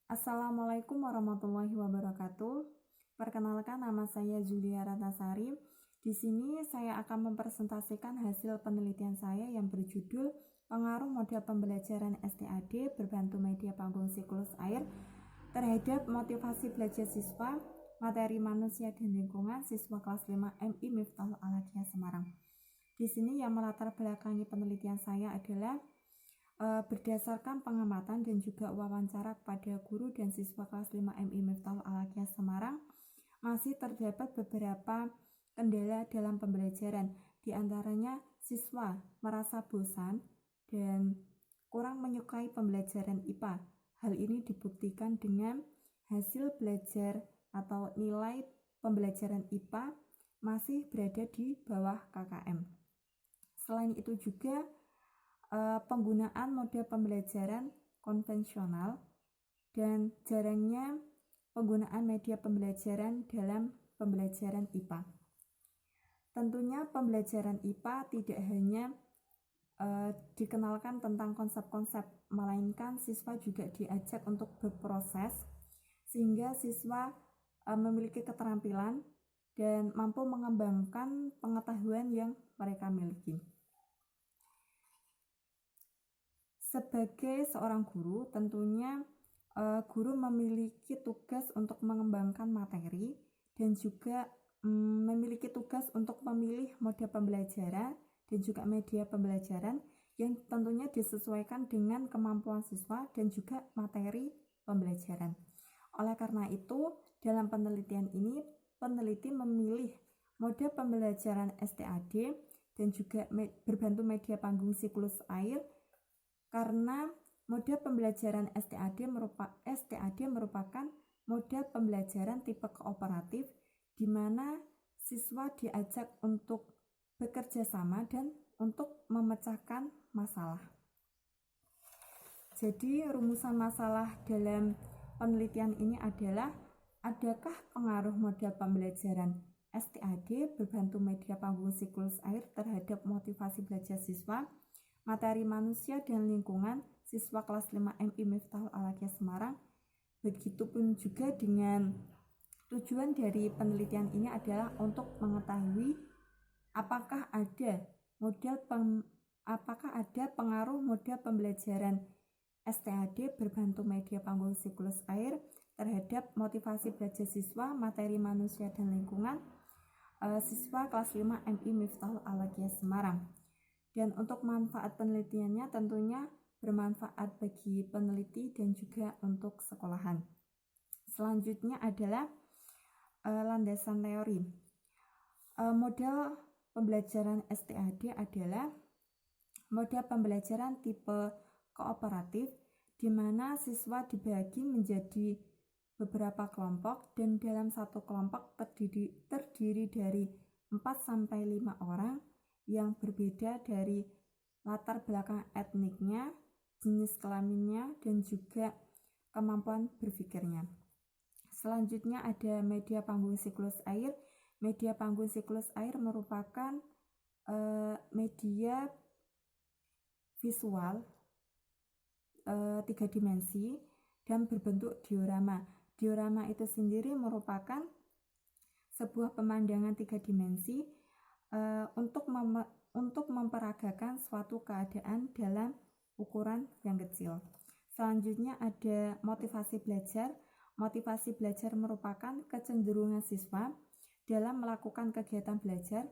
Assalamualaikum warahmatullahi wabarakatuh. Perkenalkan, nama saya Julia Ratnasari. Di sini saya akan mempresentasikan hasil penelitian saya yang berjudul Pengaruh Model Pembelajaran STAD berbantu media panggung siklus air terhadap motivasi belajar siswa, materi manusia dan lingkungan siswa kelas 5 MI Miftahul Alaqiyah Semarang. Di sini yang melatar belakangi penelitian saya adalah berdasarkan pengamatan dan juga wawancara kepada guru dan siswa kelas 5 MI Miftahul Alaqiyah Semarang, masih terdapat beberapa kendala dalam pembelajaran. Di antaranya siswa merasa bosan dan kurang menyukai pembelajaran IPA. Hal ini dibuktikan dengan hasil belajar atau nilai pembelajaran IPA masih berada di bawah KKM. Selain itu juga penggunaan model pembelajaran konvensional dan jarangnya penggunaan media pembelajaran dalam pembelajaran IPA. Tentunya pembelajaran IPA tidak hanya dikenalkan tentang konsep-konsep, melainkan siswa juga diajak untuk berproses sehingga siswa memiliki keterampilan dan mampu mengembangkan pengetahuan yang mereka miliki. Sebagai seorang guru, tentunya guru memiliki tugas untuk mengembangkan materi dan juga memiliki tugas untuk memilih mode pembelajaran dan juga media pembelajaran yang tentunya disesuaikan dengan kemampuan siswa dan juga materi pembelajaran. Oleh karena itu, dalam penelitian ini, peneliti memilih mode pembelajaran STAD dan juga berbantu media panggung siklus air karena mode pembelajaran STAD merupakan mode pembelajaran tipe kooperatif di mana siswa diajak untuk bekerja sama dan untuk memecahkan masalah. Jadi rumusan masalah dalam penelitian ini adalah, adakah pengaruh model pembelajaran STAD berbantu media panggung siklus air terhadap motivasi belajar siswa, materi manusia dan lingkungan siswa kelas 5 MI Miftahul Alaqiyah Semarang? Begitupun juga dengan tujuan dari penelitian ini adalah untuk mengetahui apakah ada pengaruh model pembelajaran STAD berbantu media panggung siklus air terhadap motivasi belajar siswa, materi manusia dan lingkungan siswa kelas 5 MI Miftahul Alaqiyah Semarang. Dan untuk manfaat penelitiannya tentunya bermanfaat bagi peneliti dan juga untuk sekolahan. Selanjutnya adalah landasan teori. Model pembelajaran STAD adalah model pembelajaran tipe kooperatif di mana siswa dibagi menjadi beberapa kelompok dan dalam satu kelompok terdiri dari 4-5 orang yang berbeda dari latar belakang etniknya, jenis kelaminnya, dan juga kemampuan berpikirnya. Selanjutnya ada media panggung siklus air. Media panggung siklus air merupakan media visual 3 dimensi dan berbentuk diorama. Diorama itu sendiri merupakan sebuah pemandangan 3 dimensi untuk memperagakan suatu keadaan dalam ukuran yang kecil. Selanjutnya ada motivasi belajar. Motivasi belajar merupakan kecenderungan siswa dalam melakukan kegiatan belajar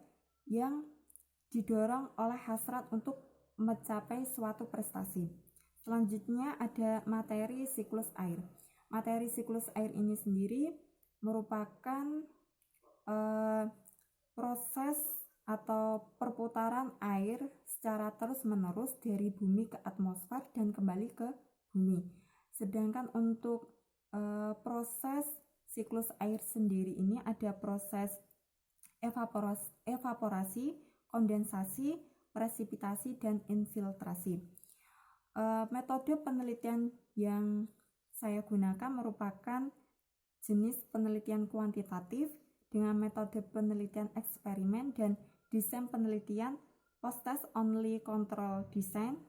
yang didorong oleh hasrat untuk mencapai suatu prestasi. Selanjutnya ada materi siklus air. Materi siklus air ini sendiri merupakan proses atau perputaran air secara terus-menerus dari bumi ke atmosfer dan kembali ke bumi. Sedangkan untuk proses siklus air sendiri ini ada proses evaporasi, kondensasi, presipitasi, dan infiltrasi. Metode penelitian yang saya gunakan merupakan jenis penelitian kuantitatif dengan metode penelitian eksperimen dan desain penelitian post-test only control design.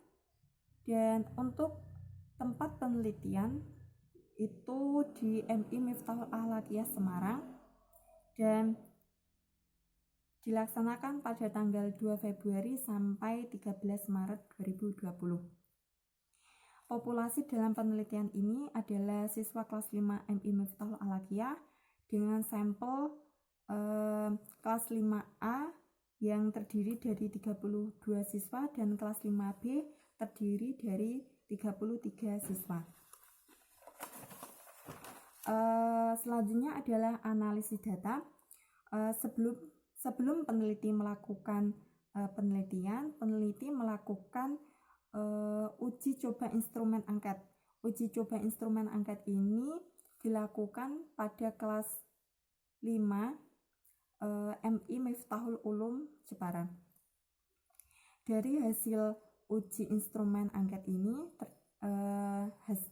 Dan untuk tempat penelitian itu di MI Miftahul Akhlaqiyah Semarang dan dilaksanakan pada tanggal 2 Februari sampai 13 Maret 2020. Populasi dalam penelitian ini adalah siswa kelas 5 MI Miftahul Akhlaqiyah dengan sampel kelas 5A yang terdiri dari 32 siswa dan kelas 5B terdiri dari 33 siswa. Selanjutnya adalah analisis data. Sebelum peneliti melakukan penelitian, peneliti melakukan uji coba instrumen angket. Uji coba instrumen angket ini dilakukan pada kelas 5 MI Miftahul Ulum Jepara. Dari hasil uji instrumen angket ini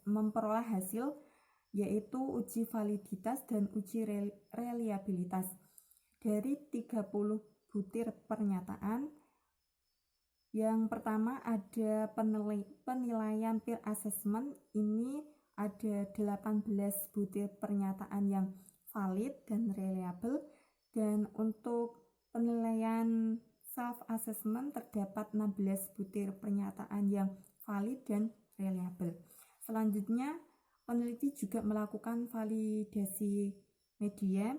memperoleh hasil yaitu uji validitas dan uji reliabilitas. Dari 30 butir pernyataan, yang pertama ada penilaian peer assessment. Ini ada 18 butir pernyataan yang valid dan reliable, dan untuk penilaian self-assessment terdapat 16 butir pernyataan yang valid dan reliable. Selanjutnya, peneliti juga melakukan validasi media.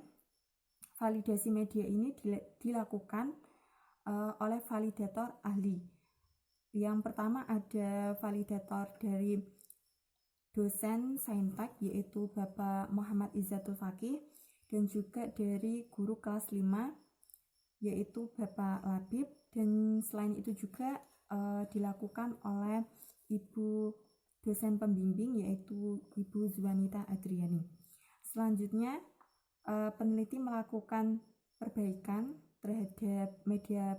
Validasi media ini dilakukan oleh validator ahli. Yang pertama ada validator dari dosen Saintek yaitu Bapak Muhammad Izzatul Faqih, dan juga dari guru kelas 5 yaitu Bapak Labib, dan selain itu juga dilakukan oleh Ibu dosen pembimbing yaitu Ibu Zuanita Adriani. Selanjutnya peneliti melakukan perbaikan terhadap media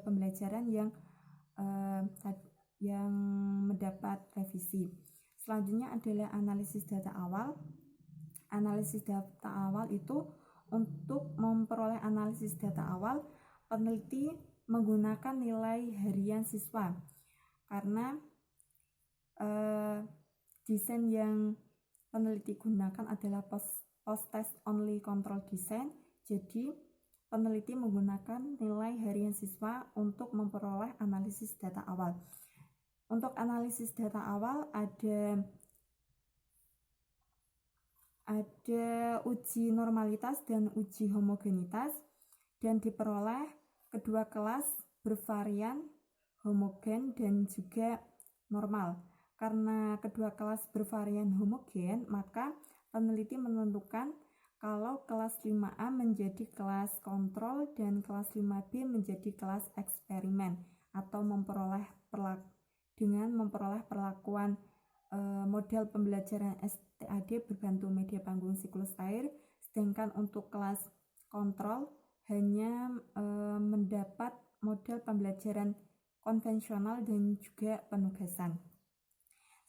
pembelajaran yang mendapat revisi. Selanjutnya adalah analisis data awal. Analisis data awal itu untuk memperoleh analisis data awal, peneliti menggunakan nilai harian siswa karena desain yang peneliti gunakan adalah post-test only control design. Jadi peneliti menggunakan nilai harian siswa untuk memperoleh analisis data awal. Untuk analisis data awal ada uji normalitas dan uji homogenitas, dan diperoleh kedua kelas bervarian, homogen, dan juga normal. Karena kedua kelas bervarian homogen, maka peneliti menentukan kalau kelas 5A menjadi kelas kontrol dan kelas 5B menjadi kelas eksperimen, atau memperoleh perlakuan model pembelajaran STAD berbantu media panggung siklus air, sedangkan untuk kelas kontrol hanya mendapat model pembelajaran konvensional dan juga penugasan.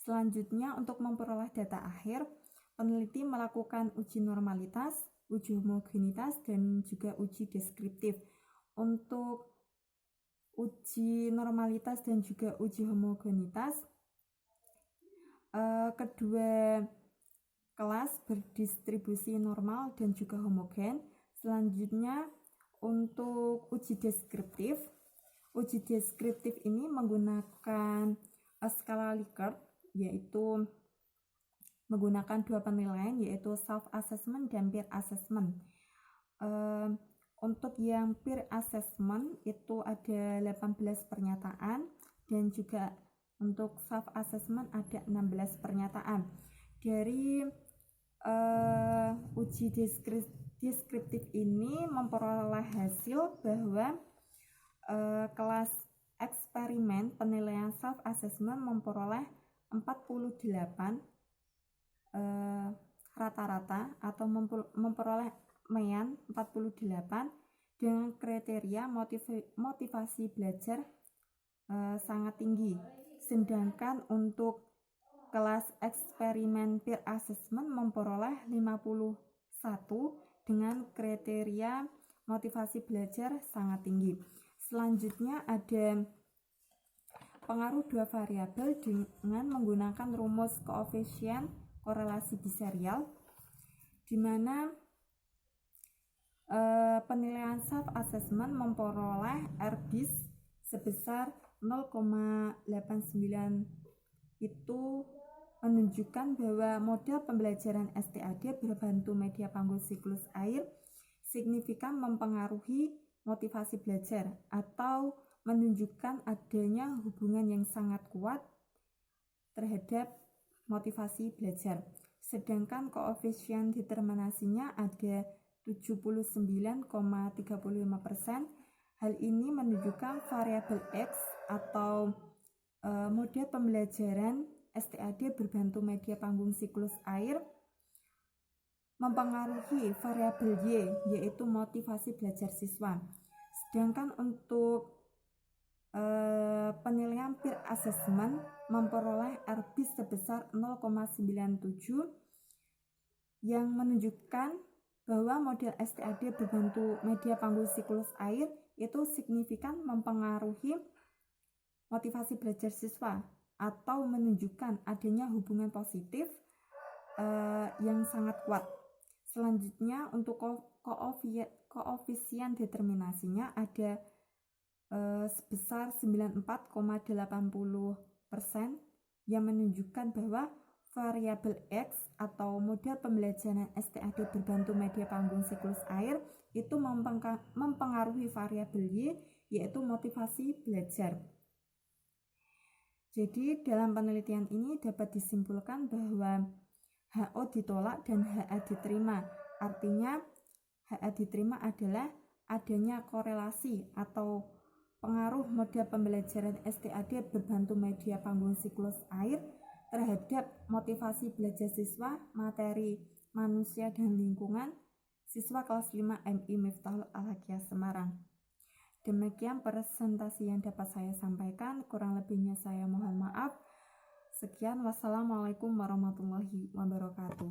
Selanjutnya, untuk memperoleh data akhir, peneliti melakukan uji normalitas, uji homogenitas, dan juga uji deskriptif. Untuk uji normalitas dan juga uji homogenitas, kedua kelas berdistribusi normal dan juga homogen. Selanjutnya, untuk uji deskriptif ini menggunakan skala Likert, yaitu menggunakan dua penilaian yaitu self-assessment dan peer assessment. Untuk yang peer assessment itu ada 18 pernyataan, dan juga untuk self-assessment ada 16 pernyataan. Dari uji deskriptif ini memperoleh hasil bahwa kelas eksperimen penilaian self-assessment memperoleh 48 rata-rata atau memperoleh mean 48 dengan kriteria motivasi belajar sangat tinggi. Sedangkan untuk kelas eksperimen peer assessment memperoleh 51 dengan kriteria motivasi belajar sangat tinggi. Selanjutnya ada pengaruh dua variabel dengan menggunakan rumus koefisien korelasi biserial, di mana penilaian self-assessment memperoleh R-BIS sebesar 0,89. Itu menunjukkan bahwa model pembelajaran STAD berbantu media panggung siklus air signifikan mempengaruhi motivasi belajar atau menunjukkan adanya hubungan yang sangat kuat terhadap motivasi belajar. Sedangkan koefisien determinasinya ada 79,35%. Hal ini menunjukkan variabel X atau model pembelajaran STAD berbantu media panggung siklus air mempengaruhi variabel Y, yaitu motivasi belajar siswa. Sedangkan untuk penilaian peer assessment memperoleh R-BIS sebesar 0,97 yang menunjukkan bahwa model STAD berbantu media panggung siklus air itu signifikan mempengaruhi motivasi belajar siswa atau menunjukkan adanya hubungan positif yang sangat kuat. Selanjutnya untuk koefisien determinasinya ada sebesar 94,80% yang menunjukkan bahwa variabel X atau model pembelajaran STAD berbantu media panggung siklus air itu mempengaruhi variabel Y, yaitu motivasi belajar. Jadi dalam penelitian ini dapat disimpulkan bahwa HO ditolak dan HA diterima. Artinya HA diterima adalah adanya korelasi atau pengaruh model pembelajaran STAD berbantu media panggung siklus air terhadap motivasi belajar siswa, materi, manusia, dan lingkungan siswa kelas 5 MI Miftahul Al-Haqiyah Semarang. Demikian presentasi yang dapat saya sampaikan, kurang lebihnya saya mohon maaf. Sekian, wassalamualaikum warahmatullahi wabarakatuh.